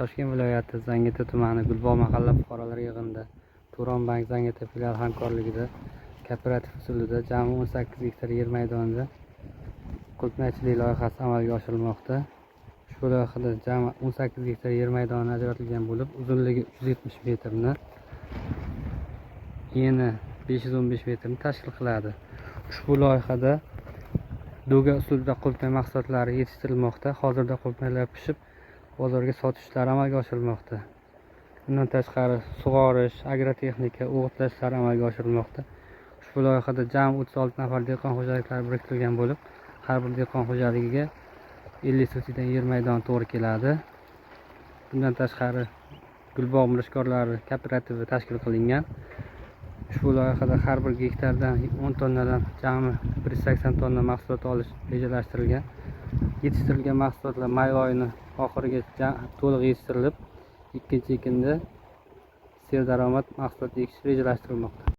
Toshkent viloyati Zangiota tumani Gulbog' mahalla fuqarolar yig'inida Turon bank Zangiota filiali hamkorligida kooperativ usulida jami 18 gektar yer maydonida qulupnaychilik loyihasi amalga oshirilmoqda. Ushbu loyihada jami 18 gektar yer maydoni ajratilgan bo'lib, uzunligi 170 metrni, eni 515 metrni tashkil qiladi. Ushbu loyihada do'ga usulida qulupnay mahsulotlari yetishtirilmoqda. Hozirda qulupnaylar pishib, bozorga sotish ishlari amalga oshirilmoqda. Bundan tashqari sug'orish, agrotexnika, o'g'itlash ishlari amalga oshirilmoqda. Ushbu loyihada jami 36 nafar dehqon xo'jaliklari biriktirilgan bo'lib, har bir dehqon xo'jaligiga 50 sotixdan yer maydoni to'g'ri keladi. Bundan tashqari Gulbog' mirishkorlari kooperativi tashkil qilingan. Ushbu loyihada har bir gektardan 10 tonnadan jami 180 tonna mahsulot olish rejalashtirilgan. Yetishtirilgan mahsulotlar may oyining oxiriga to'liq yetishtirilib, ikkinchi ekinda serdaromad mahsulot ekish rejalashtirilmoqda.